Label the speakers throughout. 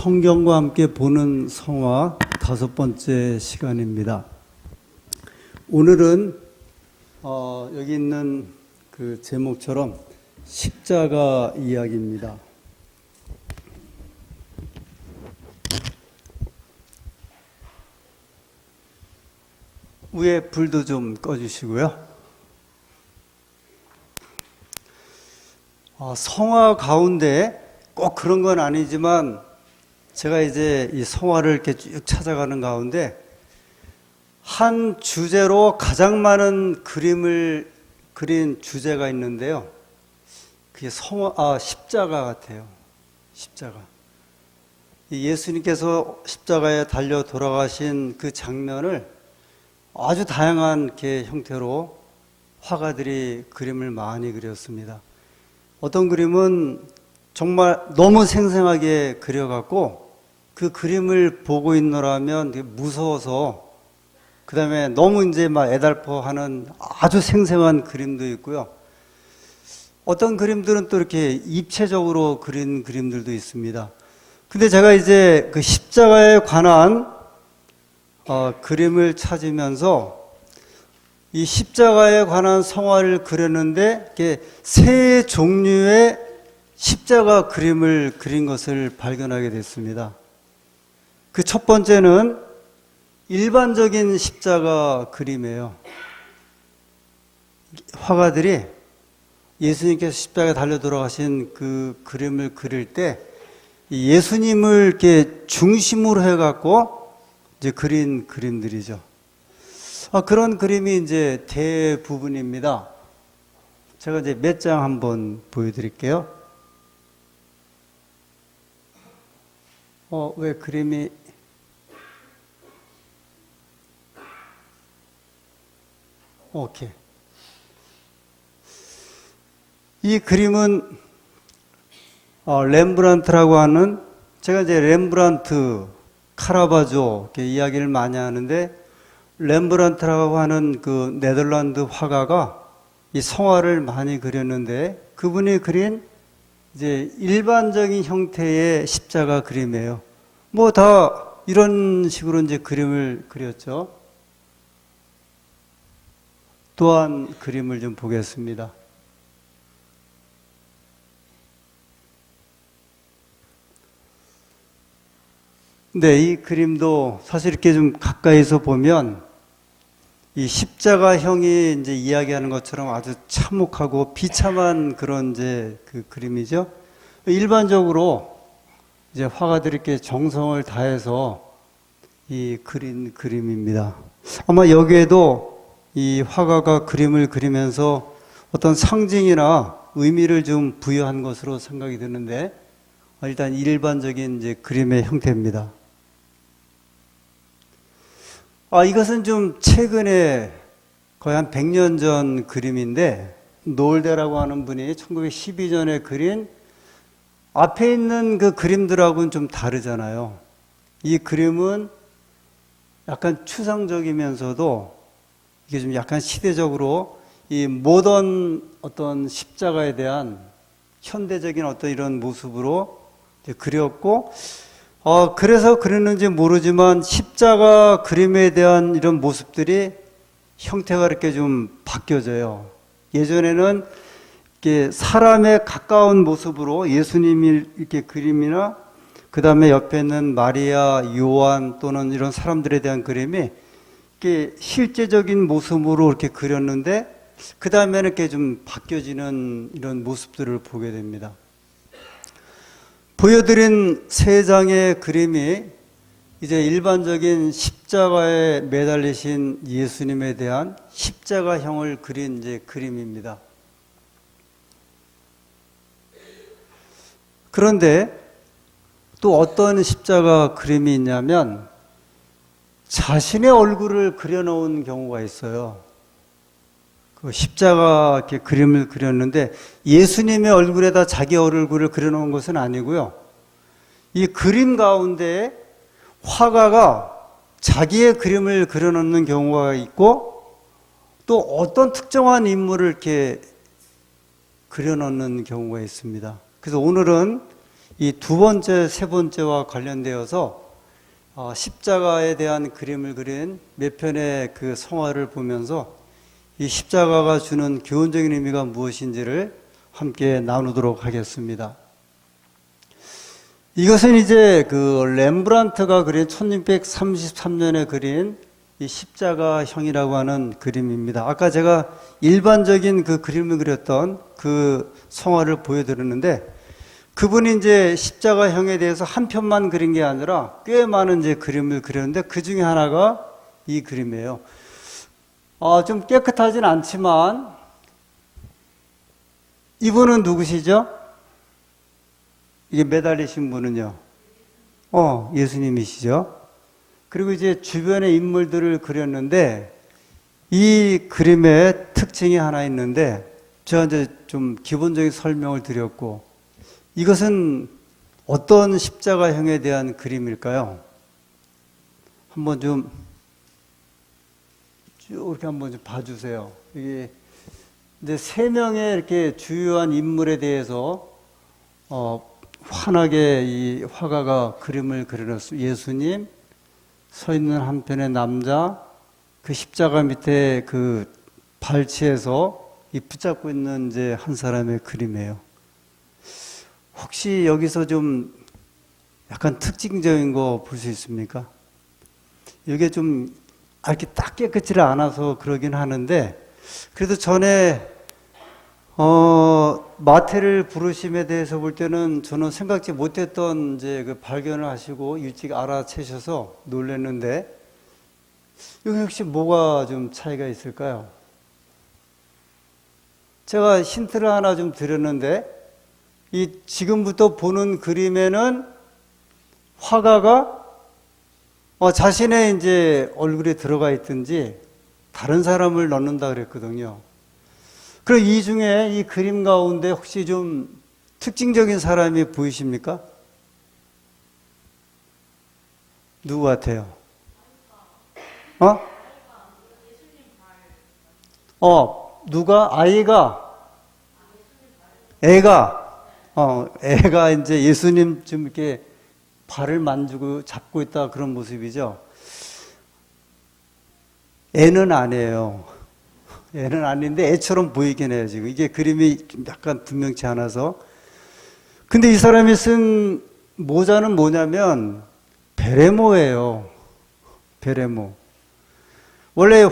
Speaker 1: 성경과 함께 보는 성화 5번째 시간입니다. 오늘은 여기 있는 그 제목처럼 십자가 이야기입니다. 위에 불도 좀 꺼주시고요. 성화 가운데 꼭 그런 건 아니지만 제가 이제 이 성화를 이렇게 쭉 찾아가는 가운데 한 주제로 가장 많은 그림을 그린 주제가 있는데요. 그게 십자가 같아요. 십자가. 예수님께서 십자가에 달려 돌아가신 그 장면을 아주 다양한 이렇게 형태로 화가들이 그림을 많이 그렸습니다. 어떤 그림은 정말 너무 생생하게 그려갖고 그 그림을 보고 있노라면 되게 무서워서 그 다음에 너무 이제 막 애달퍼 하는 아주 생생한 그림도 있고요. 어떤 그림들은 또 이렇게 입체적으로 그린 그림들도 있습니다. 근데 제가 이제 그 십자가에 관한 그림을 찾으면서 이 십자가에 관한 성화를 그렸는데 이렇게 세 종류의 십자가 그림을 그린 것을 발견하게 됐습니다. 그 첫 번째는 일반적인 십자가 그림이에요. 화가들이 예수님께서 십자가에 달려 돌아가신 그 그림을 그릴 때 예수님을 이렇게 중심으로 해갖고 이제 그린 그림들이죠. 그런 그림이 이제 대부분입니다. 제가 이제 몇 장 한번 보여드릴게요. 왜 그림이 오케이. 이 그림은 렘브란트라고 하는, 제가 이제 렘브란트, 카라바조 이렇게 이야기를 많이 하는데, 렘브란트라고 하는 그 네덜란드 화가가 이 성화를 많이 그렸는데, 그분이 그린 이제 일반적인 형태의 십자가 그림이에요. 뭐 다 이런 식으로 이제 그림을 그렸죠. 또한 그림을 좀 보겠습니다. 네, 이 그림도 사실 이렇게 좀 가까이서 보면 이 십자가형이 이제 이야기하는 것처럼 아주 참혹하고 비참한 그런 이제 그 그림이죠. 일반적으로 이제 화가들이 이렇게 정성을 다해서 이 그린 그림입니다. 아마 여기에도 이 화가가 그림을 그리면서 어떤 상징이나 의미를 좀 부여한 것으로 생각이 드는데, 일단 일반적인 이제 그림의 형태입니다. 이것은 좀 최근에 거의 한 100년 전 그림인데, 노을대라고 하는 분이 1912년에 그린 앞에 있는 그 그림들하고는 좀 다르잖아요. 이 그림은 약간 추상적이면서도 이게 좀 약간 시대적으로 이 모던 어떤 십자가에 대한 현대적인 어떤 이런 모습으로 그렸고, 그래서 그랬는지 모르지만 십자가 그림에 대한 이런 모습들이 형태가 이렇게 좀 바뀌어져요. 예전에는 이렇게 사람에 가까운 모습으로 예수님이 이렇게 그림이나 그 다음에 옆에 있는 마리아, 요한 또는 이런 사람들에 대한 그림이 이렇게 실제적인 모습으로 이렇게 그렸는데, 그 다음에는 이렇게 좀 바뀌어지는 이런 모습들을 보게 됩니다. 보여드린 세 장의 그림이 이제 일반적인 십자가에 매달리신 예수님에 대한 십자가형을 그린 이제 그림입니다. 그런데 또 어떤 십자가 그림이 있냐면 자신의 얼굴을 그려놓은 경우가 있어요. 그 십자가 이렇게 그림을 그렸는데 예수님의 얼굴에다 자기 얼굴을 그려놓은 것은 아니고요. 이 그림 가운데 화가가 자기의 그림을 그려놓는 경우가 있고, 또 어떤 특정한 인물을 이렇게 그려놓는 경우가 있습니다. 그래서 오늘은 이 두 번째, 세 번째와 관련되어서 십자가에 대한 그림을 그린 몇 편의 그 성화를 보면서 이 십자가가 주는 교훈적인 의미가 무엇인지를 함께 나누도록 하겠습니다. 이것은 이제 그 렘브란트가 그린 1633년에 그린 이 십자가형이라고 하는 그림입니다. 아까 제가 일반적인 그 그림을 그렸던 그 성화를 보여드렸는데 그분이 이제 십자가형에 대해서 한 편만 그린 게 아니라 꽤 많은 이제 그림을 그렸는데 그 중에 하나가 이 그림이에요. 좀 깨끗하진 않지만 이분은 누구시죠? 이게 매달리신 분은요? 예수님이시죠? 그리고 이제 주변의 인물들을 그렸는데 이 그림의 특징이 하나 있는데 제가 이제 좀 기본적인 설명을 드렸고 이것은 어떤 십자가형에 대한 그림일까요? 한번 좀 쭉 이렇게 한번 좀 봐주세요. 이게 이제 세 명의 이렇게 주요한 인물에 대해서 환하게 이 화가가 그림을 그려놨어요. 예수님, 서 있는 한편의 남자, 그 십자가 밑에 그 발치에서 이 붙잡고 있는 이제 한 사람의 그림이에요. 혹시 여기서 좀 약간 특징적인 거 볼 수 있습니까? 이게 좀 이렇게 딱 깨끗지를 않아서 그러긴 하는데 그래도 전에 마태를 부르심에 대해서 볼 때는 저는 생각지 못했던 이제 그 발견을 하시고 일찍 알아채셔서 놀랐는데 여기 혹시 뭐가 좀 차이가 있을까요? 제가 힌트를 하나 좀 드렸는데 이 지금부터 보는 그림에는 화가가 자신의 이제 얼굴에 들어가 있든지 다른 사람을 넣는다 그랬거든요. 그럼 이 중에 이 그림 가운데 혹시 좀 특징적인 사람이 보이십니까? 누구 같아요? 누가? 애가 이제 예수님 좀 이렇게 발을 만지고 잡고 있다 그런 모습이죠. 애는 아니에요. 애는 아닌데 애처럼 보이긴 해요, 지금. 이게 그림이 좀 약간 분명치 않아서. 근데 이 사람이 쓴 모자는 뭐냐면, 베레모예요. 베레모. 원래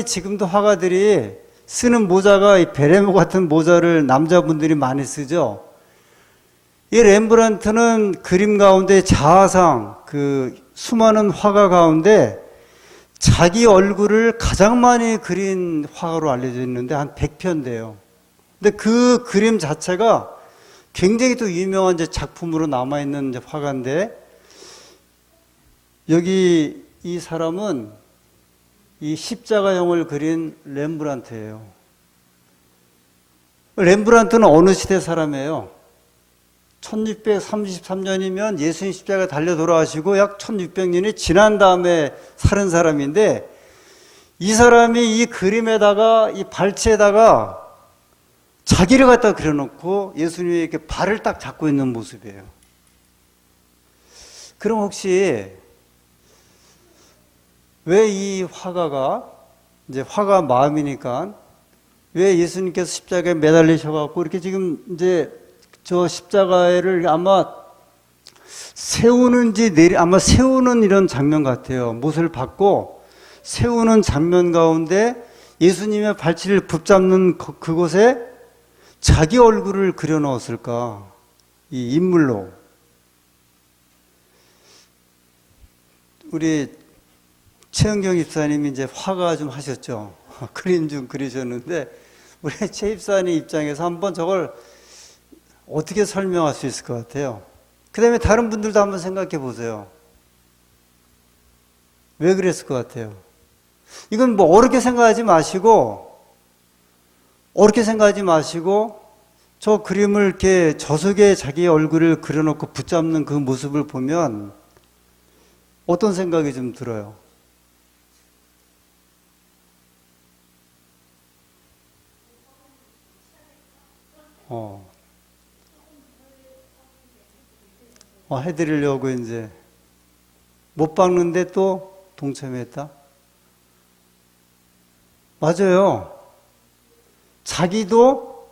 Speaker 1: 지금도 화가들이 쓰는 모자가 이 베레모 같은 모자를 남자분들이 많이 쓰죠. 이 렘브란트는 그림 가운데 자화상, 그 수많은 화가 가운데 자기 얼굴을 가장 많이 그린 화가로 알려져 있는데 한 100편 돼요. 근데 그 그림 자체가 굉장히 또 유명한 이제 작품으로 남아있는 이제 화가인데 여기 이 사람은 이 십자가형을 그린 렘브란트예요. 렘브란트는 어느 시대 사람이에요? 1633년이면 예수님 십자가에 달려 돌아가시고 약 1600년이 지난 다음에 살은 사람인데 이 사람이 이 그림에다가 이 발치에다가 자기를 갖다 그려놓고 예수님이 이렇게 발을 딱 잡고 있는 모습이에요. 그럼 혹시 왜 이 화가가 이제 화가 마음이니까 왜 예수님께서 십자가에 매달리셔갖고 이렇게 지금 이제 저 십자가를 아마 아마 세우는 이런 장면 같아요. 못을 받고 세우는 장면 가운데 예수님의 발치를 붙잡는 그곳에 자기 얼굴을 그려 넣었을까? 이 인물로. 우리 최은경 입사님이 이제 화가 좀 하셨죠. 그림 좀 그리셨는데 우리 최 입사님 입장에서 한번 저걸 어떻게 설명할 수 있을 것 같아요? 그 다음에 다른 분들도 한번 생각해 보세요. 왜 그랬을 것 같아요? 이건 뭐 어렵게 생각하지 마시고 저 그림을 이렇게 저 속에 자기의 얼굴을 그려놓고 붙잡는 그 모습을 보면 어떤 생각이 좀 들어요? 해드리려고 이제 못 박는데 또 동참했다. 맞아요. 자기도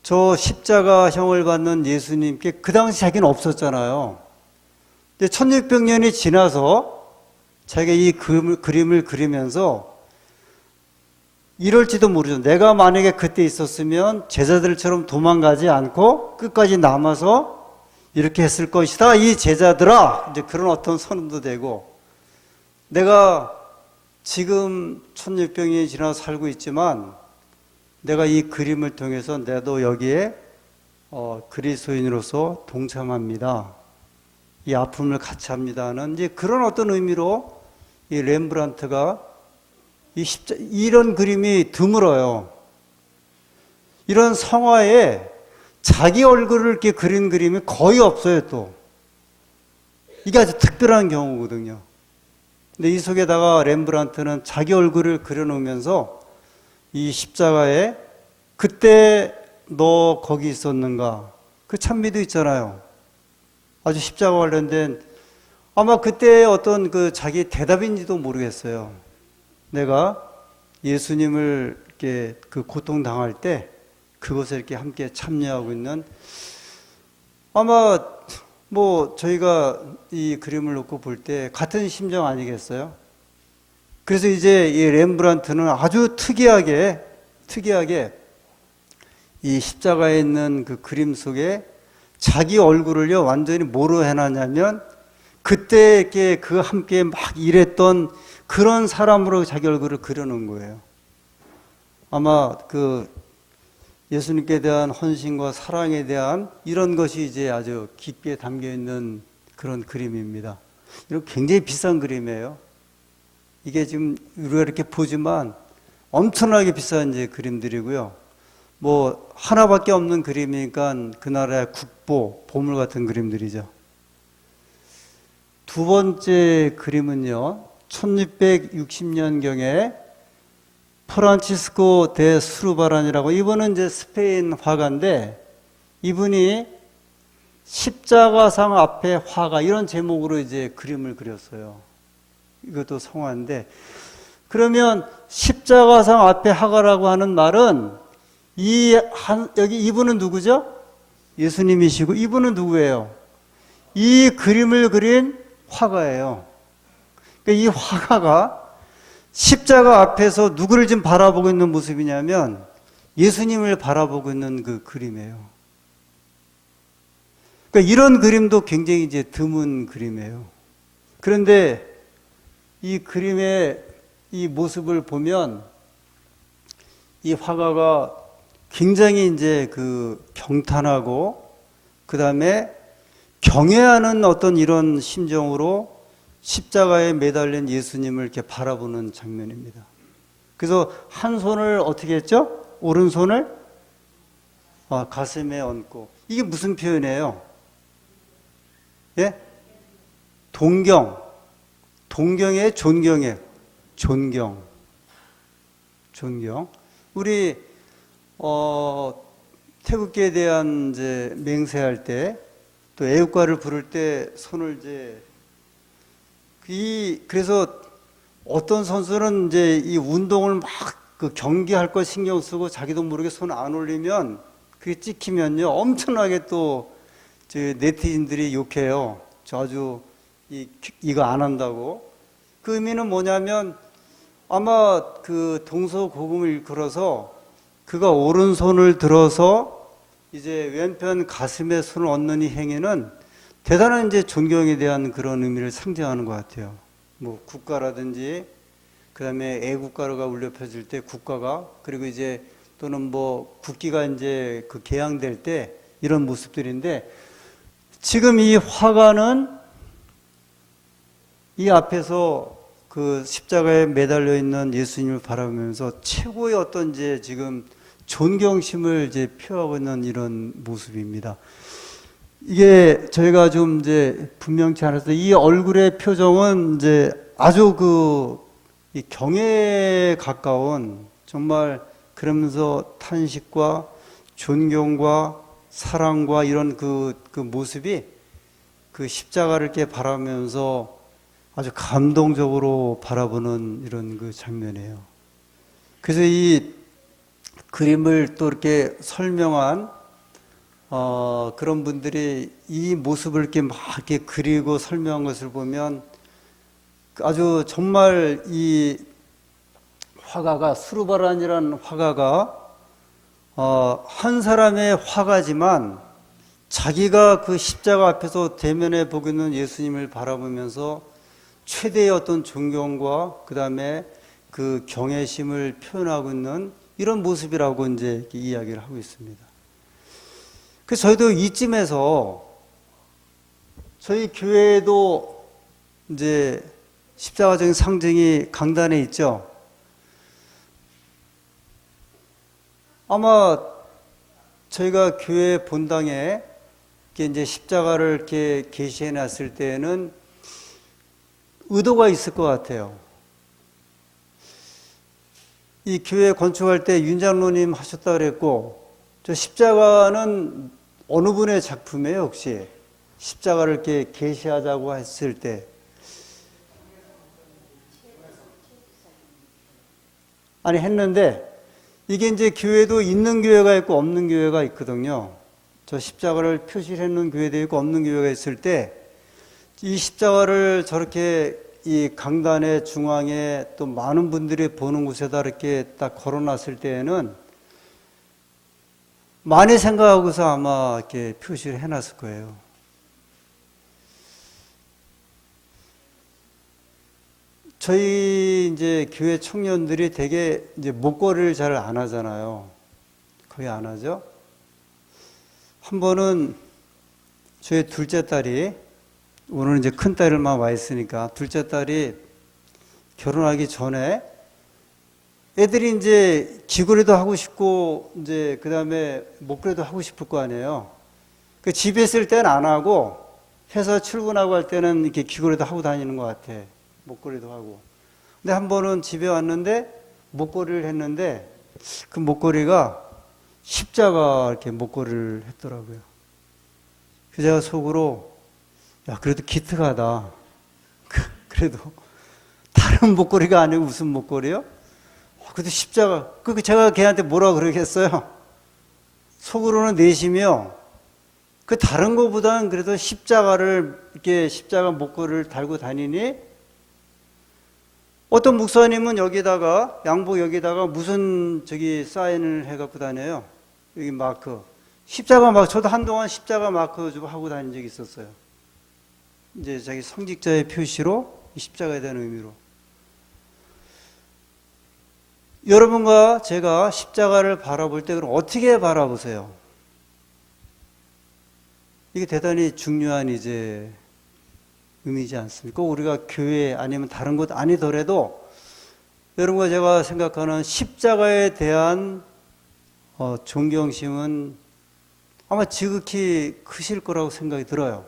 Speaker 1: 저 십자가형을 받는 예수님께 그 당시 자기는 없었잖아요. 근데 1600년이 지나서 자기가 이 그림을 그리면서 이럴지도 모르죠. 내가 만약에 그때 있었으면 제자들처럼 도망가지 않고 끝까지 남아서 이렇게 했을 것이다. 이 제자들아, 이제 그런 어떤 선언도 되고, 내가 지금 1600년이 지나서 살고 있지만 내가 이 그림을 통해서 나도 여기에 그리스도인으로서 동참합니다. 이 아픔을 같이 합니다는 이제 그런 어떤 의미로 이 렘브란트가 이런 그림이 드물어요. 이런 성화에 자기 얼굴을 이렇게 그린 그림이 거의 없어요, 또. 이게 아주 특별한 경우거든요. 근데 이 속에다가 렘브란트는 자기 얼굴을 그려놓으면서 이 십자가에 그때 너 거기 있었는가? 그 찬미도 있잖아요. 아주 십자가 관련된 아마 그때 어떤 그 자기 대답인지도 모르겠어요. 내가 예수님을 이렇게 그 고통 당할 때 그것에 이렇게 함께 참여하고 있는 아마 뭐 저희가 이 그림을 놓고 볼 때 같은 심정 아니겠어요? 그래서 이제 이 렘브란트는 아주 특이하게 이 십자가에 있는 그 그림 속에 자기 얼굴을요 완전히 뭐로 해놨냐면 그때 이렇게 그 함께 막 일했던 그런 사람으로 자기 얼굴을 그려놓은 거예요. 아마 그 예수님께 대한 헌신과 사랑에 대한 이런 것이 이제 아주 깊게 담겨 있는 그런 그림입니다. 이거 굉장히 비싼 그림이에요. 이게 지금 우리가 이렇게 보지만 엄청나게 비싼 이제 그림들이고요. 뭐 하나밖에 없는 그림이니까 그 나라의 국보, 보물 같은 그림들이죠. 두 번째 그림은요, 1660년경에 프란치스코 데 수르바란이라고, 이분은 이제 스페인 화가인데 이분이 십자가상 앞에 화가 이런 제목으로 이제 그림을 그렸어요. 이것도 성화인데, 그러면 십자가상 앞에 화가라고 하는 말은 여기 이분은 누구죠? 예수님이시고 이분은 누구예요? 이 그림을 그린 화가예요. 그러니까 이 화가가 십자가 앞에서 누구를 지금 바라보고 있는 모습이냐면 예수님을 바라보고 있는 그 그림이에요. 그러니까 이런 그림도 굉장히 이제 드문 그림이에요. 그런데 이 그림의 이 모습을 보면 이 화가가 굉장히 이제 그 경탄하고 그 다음에 경외하는 어떤 이런 심정으로 십자가에 매달린 예수님을 이렇게 바라보는 장면입니다. 그래서 한 손을 어떻게 했죠? 오른손을 가슴에 얹고. 이게 무슨 표현이에요? 예? 동경의 존경이에요. 존경. 우리 태극기에 대한 이제 맹세할 때 또 애국가를 부를 때 손을 이제 그래서 어떤 선수는 이제 이 운동을 막 그 경기할 거 신경 쓰고 자기도 모르게 손 안 올리면 그게 찍히면요 엄청나게 또 네티즌들이 욕해요. 저 아주 이거 안 한다고. 그 의미는 뭐냐면 아마 그 동서고금을 일컬어서 그가 오른손을 들어서 이제 왼편 가슴에 손을 얹는 이 행위는 대단한 이제 존경에 대한 그런 의미를 상징하는 것 같아요. 뭐 국가라든지 그다음에 애국가가 울려 펴질 때 국가가 그리고 이제 또는 뭐 국기가 이제 그 개항될 때 이런 모습들인데 지금 이 화가는 이 앞에서 그 십자가에 매달려 있는 예수님을 바라보면서 최고의 어떤 이제 지금 존경심을 이제 표하고 있는 이런 모습입니다. 이게 저희가 좀 이제 분명치 않아서 이 얼굴의 표정은 이제 아주 이 경애에 가까운 정말 그러면서 탄식과 존경과 사랑과 이런 그 모습이 그 십자가를 이렇게 바라보면서 아주 감동적으로 바라보는 이런 그 장면이에요. 그래서 이 그림을 또 이렇게 설명한 그런 분들이 이 모습을 이렇게 막 이렇게 그리고 설명한 것을 보면 아주 정말 이 화가가 수르바란이라는 화가가 한 사람의 화가지만 자기가 그 십자가 앞에서 대면에 보고 있는 예수님을 바라보면서 최대의 어떤 존경과 그 다음에 그 경외심을 표현하고 있는 이런 모습이라고 이제 이야기를 하고 있습니다. 그래서 저희도 이쯤에서 저희 교회에도 이제 십자가적인 상징이 강단에 있죠. 아마 저희가 교회 본당에 이제 십자가를 이렇게 게시해 놨을 때에는 의도가 있을 것 같아요. 이 교회 건축할 때 윤 장로님 하셨다 그랬고, 저 십자가는 어느 분의 작품이에요, 혹시? 십자가를 이렇게 게시하자고 했을 때. 아니, 했는데, 이게 이제 교회도 있는 교회가 있고 없는 교회가 있거든요. 저 십자가를 표시해 놓은 교회도 있고 없는 교회가 있을 때, 이 십자가를 저렇게 이 강단의 중앙에 또 많은 분들이 보는 곳에다 이렇게 딱 걸어 놨을 때에는 많이 생각하고서 아마 이렇게 표시를 해 놨을 거예요. 저희 이제 교회 청년들이 되게 이제 목걸이를 잘 안 하잖아요. 거의 안 하죠. 한 번은 저희 둘째 딸이, 오늘은 이제 큰 딸만 와 있으니까, 둘째 딸이 결혼하기 전에 애들이 이제 귀걸이도 하고 싶고, 이제 그 다음에 목걸이도 하고 싶을 거 아니에요. 그 집에 있을 때는 안 하고, 회사 출근하고 할 때는 이렇게 귀걸이도 하고 다니는 것 같아. 목걸이도 하고. 근데 한 번은 집에 왔는데, 목걸이를 했는데, 그 목걸이가 십자가 이렇게 목걸이를 했더라고요. 그래서 제가 속으로, 야, 그래도 기특하다. 그래도 다른 목걸이가 아니고 무슨 목걸이요? 그래도 십자가. 그 제가 걔한테 뭐라 그러겠어요? 속으로는 내심이요. 그 다른 거보다는 그래도 십자가를 이렇게 십자가 목걸이를 달고 다니니, 어떤 목사님은 여기다가 양복 여기다가 무슨 저기 사인을 해갖고 다녀요. 여기 마크. 십자가 마크. 저도 한동안 십자가 마크 좀 하고 다닌 적이 있었어요. 이제 자기 성직자의 표시로 십자가에 대한 의미로. 여러분과 제가 십자가를 바라볼 때 그럼 어떻게 바라보세요? 이게 대단히 중요한 이제 의미지 않습니까? 우리가 교회 아니면 다른 곳 아니더라도 여러분과 제가 생각하는 십자가에 대한 존경심은 아마 지극히 크실 거라고 생각이 들어요.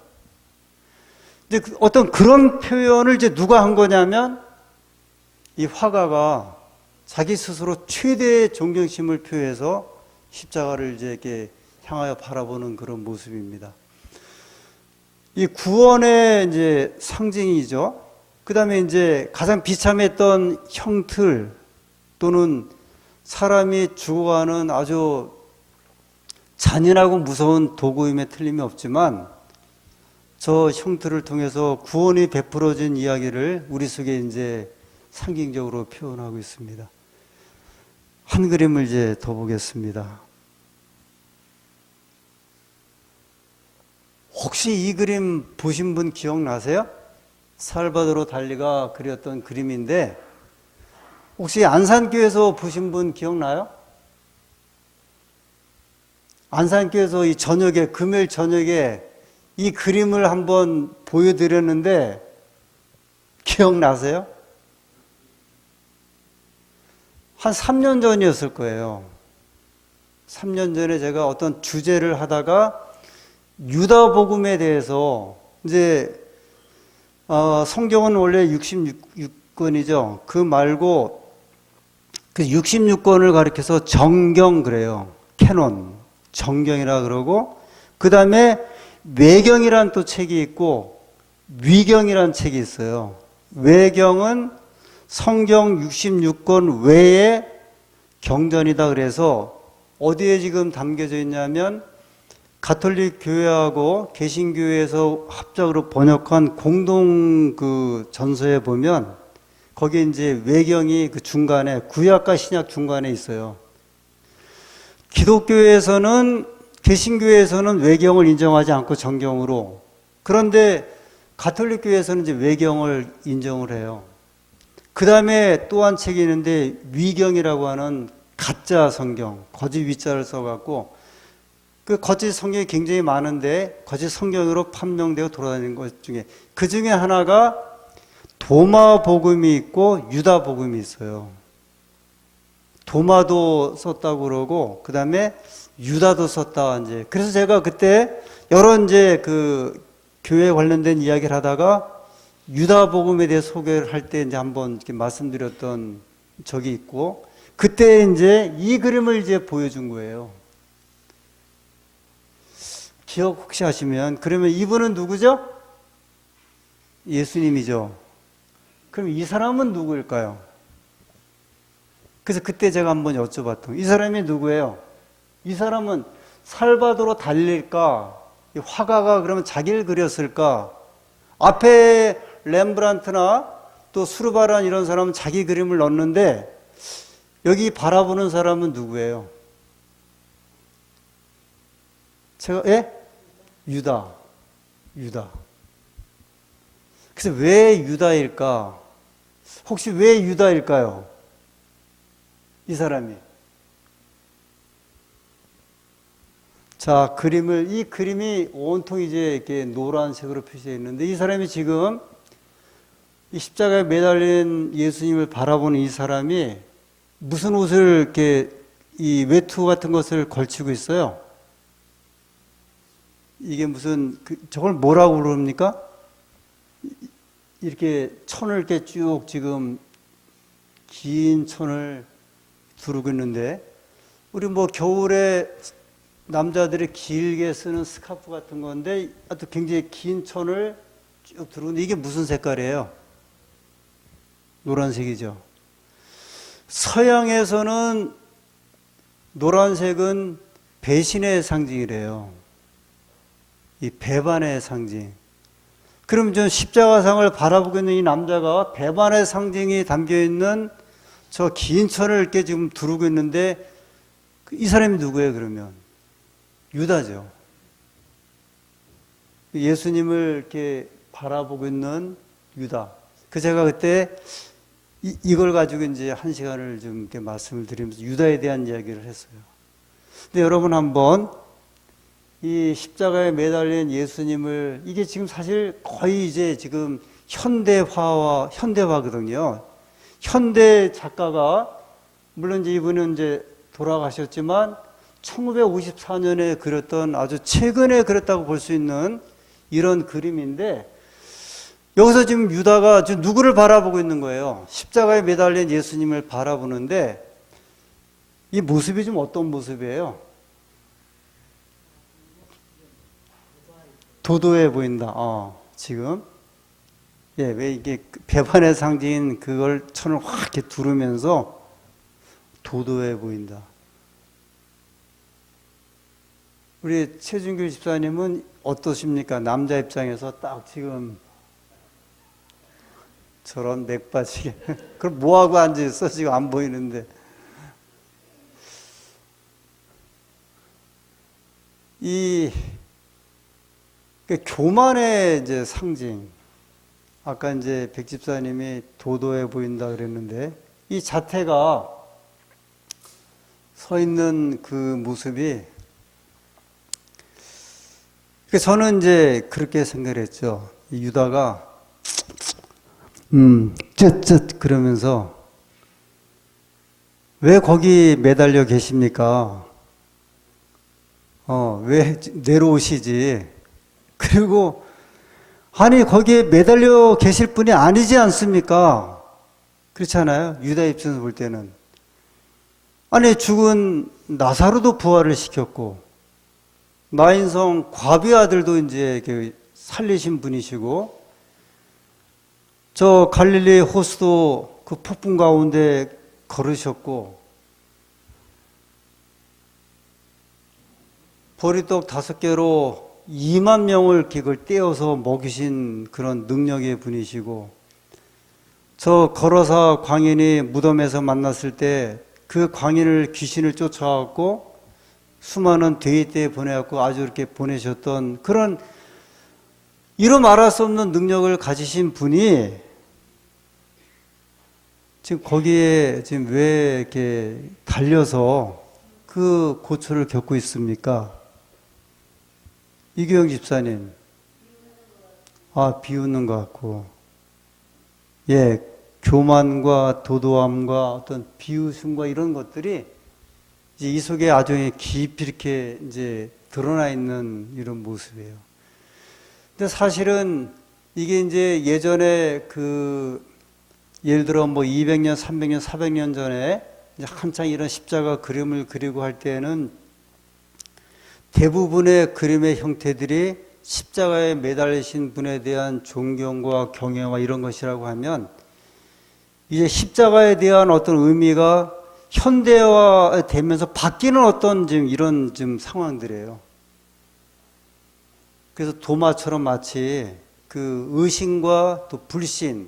Speaker 1: 근데 어떤 그런 표현을 이제 누가 한 거냐면 이 화가가 자기 스스로 최대의 존경심을 표해서 십자가를 이제 이렇게 향하여 바라보는 그런 모습입니다. 이 구원의 이제 상징이죠. 그 다음에 이제 가장 비참했던 형틀 또는 사람이 죽어가는 아주 잔인하고 무서운 도구임에 틀림이 없지만 저 형틀을 통해서 구원이 베풀어진 이야기를 우리 속에 이제 상징적으로 표현하고 있습니다. 한 그림을 이제 더 보겠습니다. 혹시 이 그림 보신 분 기억나세요? 살바도르 달리가 그렸던 그림인데 혹시 안산교에서 보신 분 기억나요? 안산교에서 이 저녁에, 금요일 저녁에 이 그림을 한번 보여드렸는데 기억나세요? 한 3년 전이었을 거예요. 3년 전에 제가 어떤 주제를 하다가 유다복음에 대해서 이제 성경은 원래 66권이죠. 그 말고 그 66권을 가리켜서 정경 그래요. 캐논, 정경이라 그러고 그 다음에 외경이란 또 책이 있고 위경이란 책이 있어요. 외경은 성경 66권 외에 경전이다. 그래서 어디에 지금 담겨져 있냐면 가톨릭 교회하고 개신교회에서 합작으로 번역한 공동 그 전서에 보면 거기에 이제 외경이 그 중간에 구약과 신약 중간에 있어요. 기독교에서는 개신교에서는 외경을 인정하지 않고 정경으로, 그런데 가톨릭 교회에서는 이제 외경을 인정을 해요. 그 다음에 또 한 책이 있는데 위경이라고 하는 가짜 성경, 거짓 위자를 써갖고 그 거짓 성경이 굉장히 많은데 거짓 성경으로 판명되고 돌아다니는 것 중에 그 중에 하나가 도마 복음이 있고 유다 복음이 있어요. 도마도 썼다고 그러고 그 다음에 유다도 썼다 이제. 그래서 제가 그때 여러 이제 그 교회 관련된 이야기를 하다가 유다 복음에 대해 소개를 할 때 이제 한번 이렇게 말씀드렸던 적이 있고, 그때 이제 이 그림을 이제 보여준 거예요. 기억 혹시 하시면, 그러면 이분은 누구죠? 예수님이죠. 그럼 이 사람은 누구일까요? 그래서 그때 제가 한번 여쭤봤던, 이 사람이 누구예요? 이 사람은 살바도르 달릴까? 이 화가가 그러면 자기를 그렸을까? 앞에 렘브란트나 또 수르바란 이런 사람은 자기 그림을 넣는데 여기 바라보는 사람은 누구예요? 제가 유다. 그래서 왜 유다일까? 혹시 왜 유다일까요? 이 사람이. 자, 이 그림이 온통 이제 이렇게 노란색으로 표시되어 있는데, 이 사람이 지금 이 십자가에 매달린 예수님을 바라보는 이 사람이 무슨 옷을 이렇게 이 외투 같은 것을 걸치고 있어요? 이게 무슨, 저걸 뭐라고 그럽니까? 이렇게 천을 이렇게 쭉 지금 긴 천을 두르고 있는데, 우리 뭐 겨울에 남자들이 길게 쓰는 스카프 같은 건데, 아주 굉장히 긴 천을 쭉 두르는데, 이게 무슨 색깔이에요? 노란색이죠. 서양에서는 노란색은 배신의 상징이래요. 이 배반의 상징. 그럼 저 십자가상을 바라보고 있는 이 남자가 배반의 상징이 담겨있는 저 긴 천을 이렇게 지금 두르고 있는데, 이 사람이 누구예요, 그러면? 유다죠. 예수님을 이렇게 바라보고 있는 유다. 제가 그때 이걸 가지고 이제 한 시간을 좀 이렇게 말씀을 드리면서 유다에 대한 이야기를 했어요. 근데 여러분 한번 이 십자가에 매달린 예수님을, 이게 지금 사실 거의 이제 지금 현대화거든요. 현대 작가가, 물론 이제 이분은 이제 돌아가셨지만 1954년에 그렸던, 아주 최근에 그렸다고 볼 수 있는 이런 그림인데, 여기서 지금 유다가 지금 누구를 바라보고 있는 거예요? 십자가에 매달린 예수님을 바라보는데, 이 모습이 좀 어떤 모습이에요? 도도해 보인다. 지금. 예, 왜 이게 배반의 상징인 그걸 천을 확 이렇게 두르면서 도도해 보인다. 우리 최준규 집사님은 어떠십니까? 남자 입장에서 딱 지금 저런 맥빠지게. 그럼 뭐하고 앉아있어? 지금 안 보이는데. 교만의 이제 상징. 아까 이제 백 집사님이 도도해 보인다 그랬는데, 이 자태가 서 있는 그 모습이, 저는 이제 그렇게 생각을 했죠. 이 유다가 쯧쯧 그러면서, 왜 거기 매달려 계십니까? 왜 내려오시지? 그리고 아니 거기에 매달려 계실 분이 아니지 않습니까? 그렇잖아요. 유다 입장에서 볼 때는. 아니 죽은 나사로도 부활을 시켰고, 나인성 과비 아들도 이제 살리신 분이시고, 저 갈릴리 호수도 그 폭풍 가운데 걸으셨고, 보리떡 5개로 2만 명을 그걸 떼어서 먹이신 그런 능력의 분이시고, 저 거러사 광인이 무덤에서 만났을 때 그 광인을 귀신을 쫓아왔고 수많은 돼지떼에 보내갖고 아주 이렇게 보내셨던 그런 이루 말할 수 없는 능력을 가지신 분이 지금 거기에 지금 왜 이렇게 달려서 그 고초를 겪고 있습니까? 이규영 집사님, 비웃는 것 같고, 예, 교만과 도도함과 어떤 비웃음과 이런 것들이 이제 이 속에 아주 깊이 이렇게 이제 드러나 있는 이런 모습이에요. 근데 사실은 이게 이제 예전에 예를 들어 200년, 300년, 400년 전에 이제 한창 이런 십자가 그림을 그리고 할 때는 대부분의 그림의 형태들이 십자가에 매달리신 분에 대한 존경과 경외와 이런 것이라고 하면 이제 십자가에 대한 어떤 의미가 현대화 되면서 바뀌는 어떤 지금 이런 지금 상황들이에요. 그래서 도마처럼 마치 그 의심과 또 불신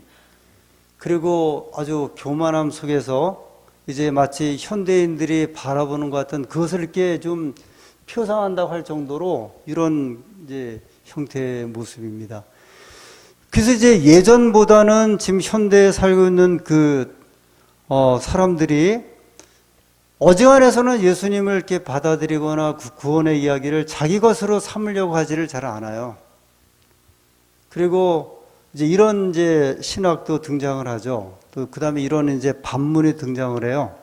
Speaker 1: 그리고 아주 교만함 속에서 이제 마치 현대인들이 바라보는 것 같은 그것을 이렇게 좀 표상한다고 할 정도로 이런 이제 형태의 모습입니다. 그래서 이제 예전보다는 지금 현대에 살고 있는 사람들이 어지간해서는 예수님을 이렇게 받아들이거나 구원의 이야기를 자기 것으로 삼으려고 하지를 잘 않아요. 그리고 이제 이런 이제 신학도 등장을 하죠. 또 그 다음에 이런 이제 반문이 등장을 해요.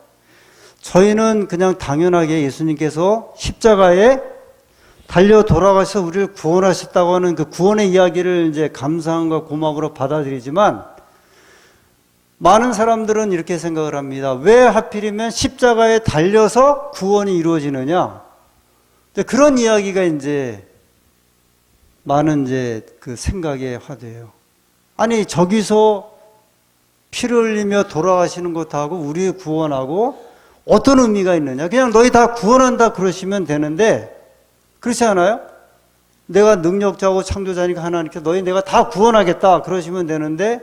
Speaker 1: 저희는 그냥 당연하게 예수님께서 십자가에 달려 돌아가셔서 우리를 구원하셨다고 하는 그 구원의 이야기를 이제 감사함과 고마움으로 받아들이지만 많은 사람들은 이렇게 생각을 합니다. 왜 하필이면 십자가에 달려서 구원이 이루어지느냐? 그런 이야기가 이제 많은 이제 그 생각의 화두예요. 아니, 저기서 피를 흘리며 돌아가시는 것하고 우리 구원하고 어떤 의미가 있느냐? 그냥 너희 다 구원한다 그러시면 되는데 그렇지 않아요? 내가 능력자고 창조자니까 하나님께 너희 내가 다 구원하겠다 그러시면 되는데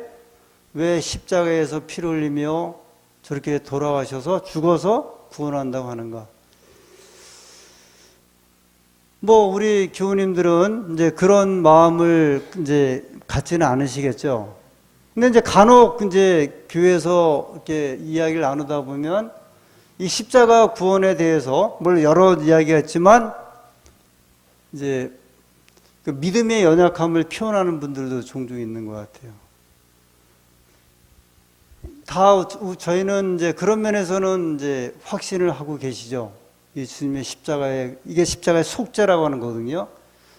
Speaker 1: 왜 십자가에서 피를 흘리며 저렇게 돌아가셔서 죽어서 구원한다고 하는가? 우리 교우님들은 이제 그런 마음을 이제 갖지는 않으시겠죠. 근데 이제 간혹 이제 교회에서 이렇게 이야기를 나누다 보면 이 십자가 구원에 대해서 물론 여러 이야기가 있지만 이제 그 믿음의 연약함을 표현하는 분들도 종종 있는 것 같아요. 저희는 이제 그런 면에서는 이제 확신을 하고 계시죠. 예수님의 이게 십자가의 속죄라고 하는 거거든요.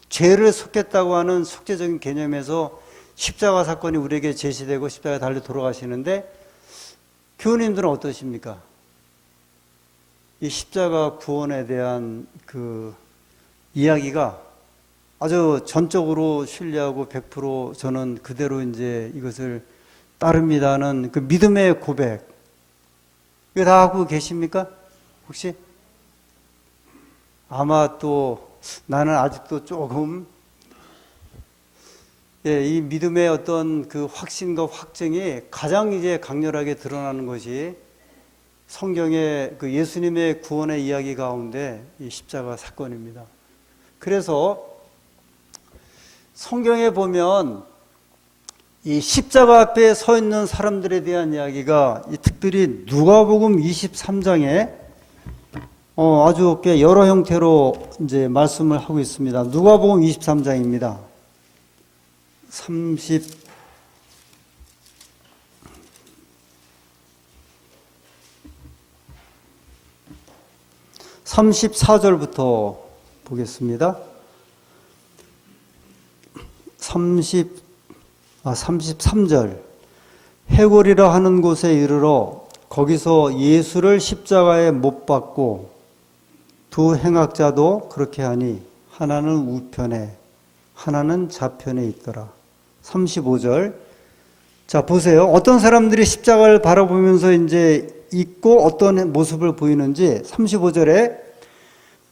Speaker 1: 죄를 속겠다고 하는 속죄적인 개념에서 십자가 사건이 우리에게 제시되고 십자가에 달려 돌아가시는데 교우님들은 어떠십니까? 이 십자가 구원에 대한 그 이야기가 아주 전적으로 신뢰하고 100% 저는 그대로 이제 이것을 따릅니다는 그 믿음의 고백. 이거 다 하고 계십니까? 혹시? 아마 또 나는 아직도 조금 이 믿음의 어떤 그 확신과 확증이 가장 이제 강렬하게 드러나는 것이 성경의 그 예수님의 구원의 이야기 가운데 이 십자가 사건입니다. 그래서 성경에 보면 이 십자가 앞에 서 있는 사람들에 대한 이야기가 특별히 누가복음 23장에 아주 여러 형태로 이제 말씀을 하고 있습니다. 누가복음 23장입니다. 34절부터 보겠습니다. 33절. 해골이라 하는 곳에 이르러 거기서 예수를 십자가에 못 박고 두 행악자도 그렇게 하니 하나는 우편에, 하나는 좌편에 있더라. 35절. 자, 보세요. 어떤 사람들이 십자가를 바라보면서 이제 있고 어떤 모습을 보이는지 35절에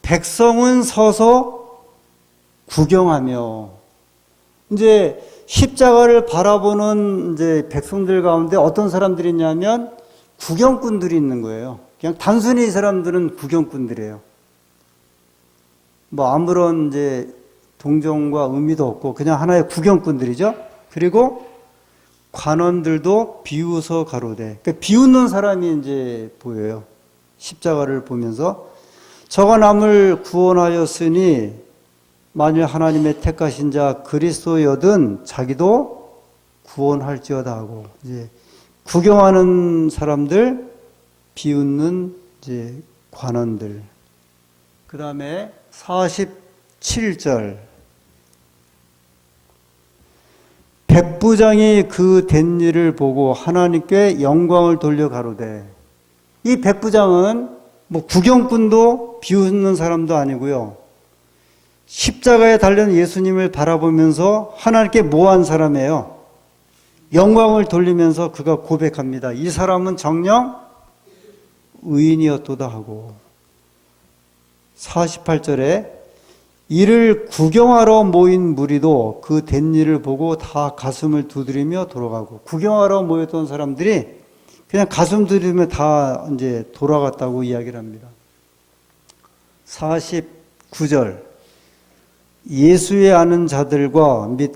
Speaker 1: 백성은 서서 구경하며, 이제 십자가를 바라보는 이제 백성들 가운데 어떤 사람들이 있냐면 구경꾼들이 있는 거예요. 그냥 단순히 이 사람들은 구경꾼들이에요. 뭐 아무런 이제 동정과 의미도 없고 그냥 하나의 구경꾼들이죠. 그리고 관원들도 비웃어 가로되, 그러니까 비웃는 사람이 이제 보여요. 십자가를 보면서 저가 남을 구원하였으니 만일 하나님의 택하신 자 그리스도여든 자기도 구원할지어다 하고, 이제 구경하는 사람들, 비웃는 이제 관원들. 그 다음에 47절. 백부장이 그 된 일을 보고 하나님께 영광을 돌려 가로되, 이 백부장은 뭐 구경꾼도 비웃는 사람도 아니고요. 십자가에 달린 예수님을 바라보면서 하나님께 모한 사람이에요. 영광을 돌리면서 그가 고백합니다. 이 사람은 정녕 의인이었도다 하고, 48절에 이를 구경하러 모인 무리도 그 된 일을 보고 다 가슴을 두드리며 돌아가고, 구경하러 모였던 사람들이 그냥 가슴 두드리며 다 이제 돌아갔다고 이야기를 합니다. 49절. 예수의 아는 자들과 및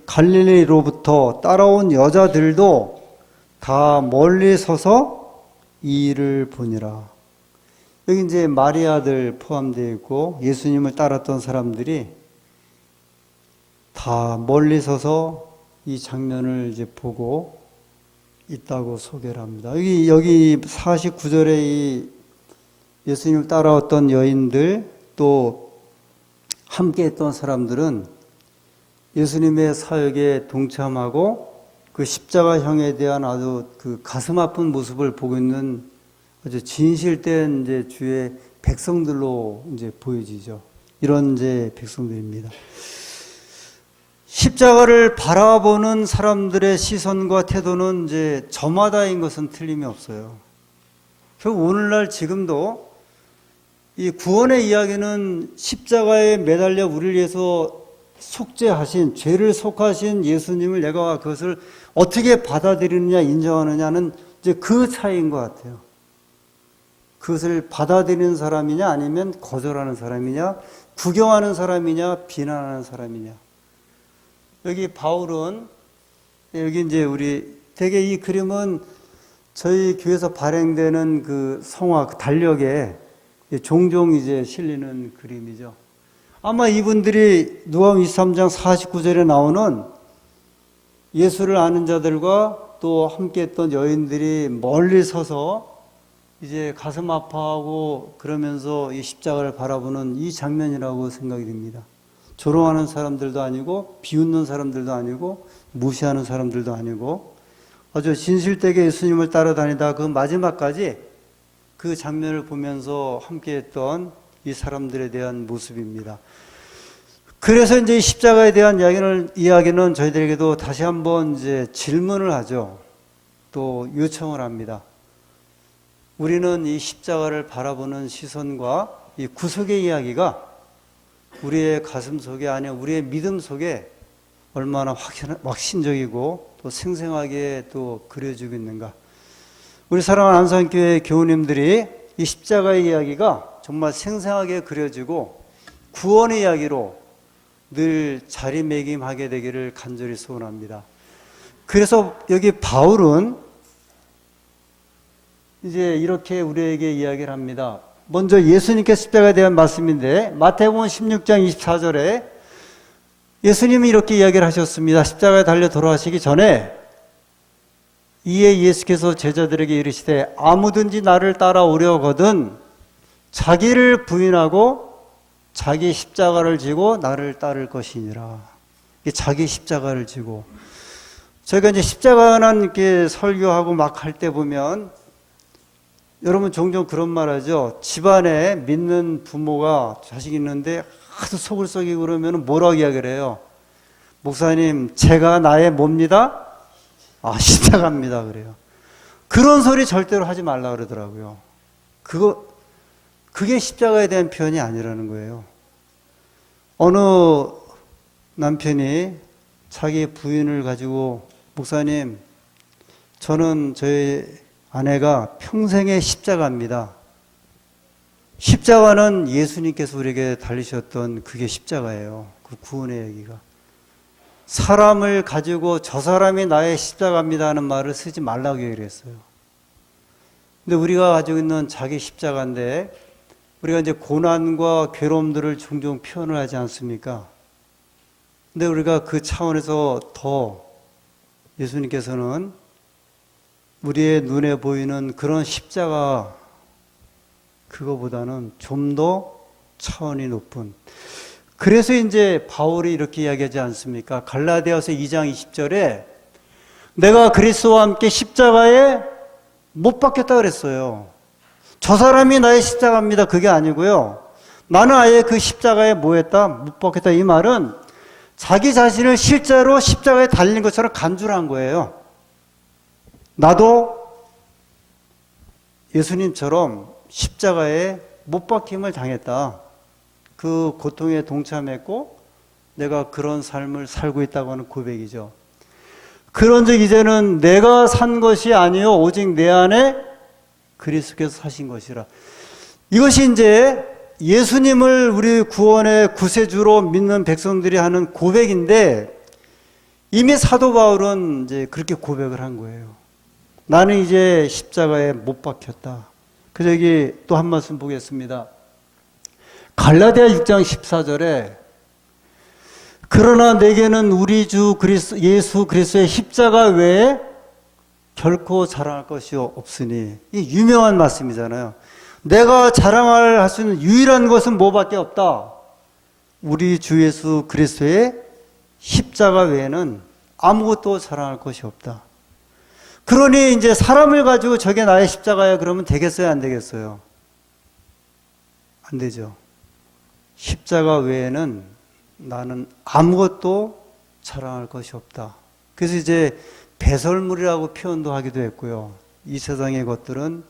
Speaker 1: 갈릴리로부터 따라온 여자들도 다 멀리 서서 이 일을 보니라. 여기 이제 마리아들 포함되어 있고 예수님을 따랐던 사람들이 다 멀리 서서 이 장면을 이제 보고 있다고 소개를 합니다. 여기 49절에 이 예수님을 따라왔던 여인들, 또 함께 했던 사람들은 예수님의 사역에 동참하고 그 십자가형에 대한 아주 그 가슴 아픈 모습을 보고 있는 아주 진실된 이제 주의 백성들로 이제 보여지죠. 이런 이제 백성들입니다. 십자가를 바라보는 사람들의 시선과 태도는 이제 저마다인 것은 틀림이 없어요. 결국 오늘날 지금도 이 구원의 이야기는 십자가에 매달려 우리를 위해서 속죄하신, 죄를 속하신 예수님을 내가 그것을 어떻게 받아들이느냐, 인정하느냐는 이제 그 차이인 것 같아요. 그것을 받아들이는 사람이냐, 아니면 거절하는 사람이냐, 구경하는 사람이냐, 비난하는 사람이냐. 여기 바울은, 여기 이제 우리, 되게 이 그림은 저희 교회에서 발행되는 그 성화, 그 달력에 종종 이제 실리는 그림이죠. 아마 이분들이 누가복음 23장 49절에 나오는 예수를 아는 자들과 또 함께 했던 여인들이 멀리 서서 이제 가슴 아파하고 그러면서 이 십자가를 바라보는 이 장면이라고 생각이 됩니다. 조롱하는 사람들도 아니고 비웃는 사람들도 아니고 무시하는 사람들도 아니고 아주 진실되게 예수님을 따라다니다 그 마지막까지 그 장면을 보면서 함께했던 이 사람들에 대한 모습입니다. 그래서 이제 십자가에 대한 이야기는 저희들에게도 다시 한번 이제 질문을 하죠. 또 요청을 합니다. 우리는 이 십자가를 바라보는 시선과 이 구속의 이야기가 우리의 가슴 속에, 아니 우리의 믿음 속에 얼마나 확신적이고 또 생생하게 또 그려지고 있는가. 우리 사랑하는 안산교회 교우님들이 이 십자가의 이야기가 정말 생생하게 그려지고 구원의 이야기로 늘 자리매김하게 되기를 간절히 소원합니다. 그래서 여기 바울은 이제 이렇게 우리에게 이야기를 합니다. 먼저 예수님께 십자가에 대한 말씀인데 마태복음 16장 24절에 예수님이 이렇게 이야기를 하셨습니다. 십자가에 달려 돌아가시기 전에 이에 예수께서 제자들에게 이르시되 아무든지 나를 따라오려거든 자기를 부인하고 자기 십자가를 지고 나를 따를 것이니라. 자기 십자가를 지고, 저희가 이제 십자가는 이렇게 설교하고 막 할 때 보면 여러분 종종 그런 말 하죠. 집안에 믿는 부모가 자식 있는데 하도 속을 썩이고 그러면 뭐라고 이야기를 해요? 목사님, 제가 나의 뭡니다? 십자가입니다. 그래요. 그런 소리 절대로 하지 말라 그러더라고요. 그게 십자가에 대한 표현이 아니라는 거예요. 어느 남편이 자기 부인을 가지고 목사님, 저는 저희 아내가 평생의 십자가입니다. 십자가는 예수님께서 우리에게 달리셨던 그게 십자가예요. 그 구원의 얘기가. 사람을 가지고 저 사람이 나의 십자가입니다 하는 말을 쓰지 말라고 얘기를 했어요. 근데 우리가 가지고 있는 자기 십자가인데 우리가 이제 고난과 괴로움들을 종종 표현을 하지 않습니까? 근데 우리가 그 차원에서 더 예수님께서는 우리의 눈에 보이는 그런 십자가 그거보다는 좀 더 차원이 높은, 그래서 이제 바울이 이렇게 이야기하지 않습니까? 갈라디아서 2장 20절에 내가 그리스도와 함께 십자가에 못 박혔다 그랬어요. 저 사람이 나의 십자가입니다. 그게 아니고요. 나는 아예 그 십자가에 뭐 했다? 못 박혔다. 이 말은 자기 자신을 실제로 십자가에 달린 것처럼 간주를 한 거예요. 나도 예수님처럼 십자가에 못 박힘을 당했다. 그 고통에 동참했고 내가 그런 삶을 살고 있다고 하는 고백이죠. 그런즉 이제는 내가 산 것이 아니요 오직 내 안에 그리스도께서 사신 것이라. 이것이 이제 예수님을 우리 구원의 구세주로 믿는 백성들이 하는 고백인데, 이미 사도 바울은 이제 그렇게 고백을 한 거예요. 나는 이제 십자가에 못 박혔다. 그래서 여기 또 한 말씀 보겠습니다. 갈라디아 6장 14절에 그러나 내게는 우리 주 예수 그리스도의 십자가 외에 결코 자랑할 것이 없으니, 이 유명한 말씀이잖아요. 내가 자랑할 수 있는 유일한 것은 뭐밖에 없다. 우리 주 예수 그리스도의 십자가 외에는 아무것도 자랑할 것이 없다. 그러니 이제 사람을 가지고 저게 나의 십자가야 그러면 되겠어요, 안 되겠어요? 안 되죠. 십자가 외에는 나는 아무것도 자랑할 것이 없다. 그래서 이제 배설물이라고 표현도 하기도 했고요. 이 세상의 것들은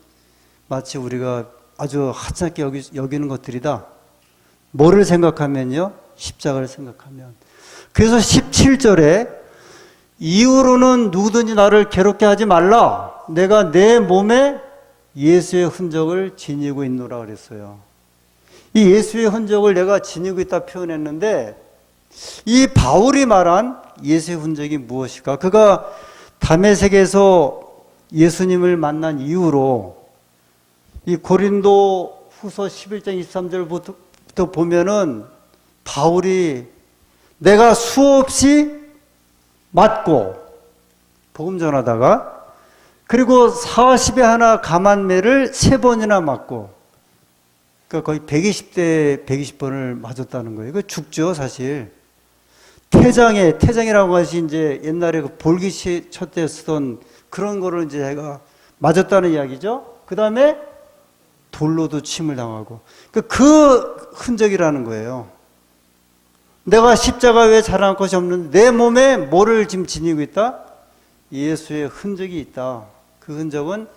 Speaker 1: 마치 우리가 아주 하찮게 여기는 것들이다. 뭐를 생각하면요? 십자가를 생각하면. 그래서 17절에 이후로는 누구든지 나를 괴롭게 하지 말라. 내가 내 몸에 예수의 흔적을 지니고 있노라 그랬어요. 이 예수의 흔적을 내가 지니고 있다 표현했는데, 이 바울이 말한 예수의 흔적이 무엇일까? 그가 다메섹에서 예수님을 만난 이후로 이 고린도 후서 11장 23절부터 보면은 바울이 내가 수없이 맞고 복음 전하다가, 그리고 40에 하나 감한매를 3번이나 맞고, 그러니까 거의 120번을 맞았다는 거예요. 이거 죽죠, 사실. 태장이라고 하시 이제 옛날에 그 볼기치 첫 때 쓰던 그런 거를 이제 제가 맞았다는 이야기죠. 그 다음에 돌로도 침을 당하고. 그 흔적이라는 거예요. 내가 십자가 외에 자랑할 것이 없는데 내 몸에 뭐를 지금 지니고 있다? 예수의 흔적이 있다. 그 흔적은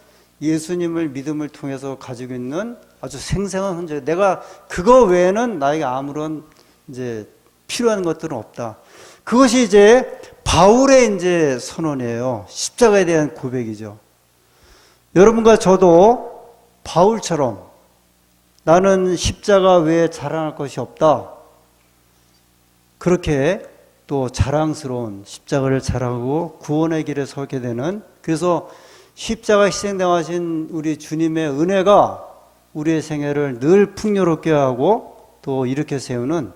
Speaker 1: 예수님을 믿음을 통해서 가지고 있는 아주 생생한 흔적. 내가 그거 외에는 나에게 아무런 이제 필요한 것들은 없다. 그것이 이제 바울의 이제 선언이에요. 십자가에 대한 고백이죠. 여러분과 저도 바울처럼 나는 십자가 외에 자랑할 것이 없다. 그렇게 또 자랑스러운 십자가를 자랑하고 구원의 길에 서게 되는, 그래서 십자가 희생당하신 우리 주님의 은혜가 우리의 생애를 늘 풍요롭게 하고 또 일으켜 세우는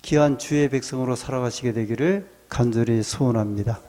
Speaker 1: 귀한 주의 백성으로 살아가시게 되기를 간절히 소원합니다.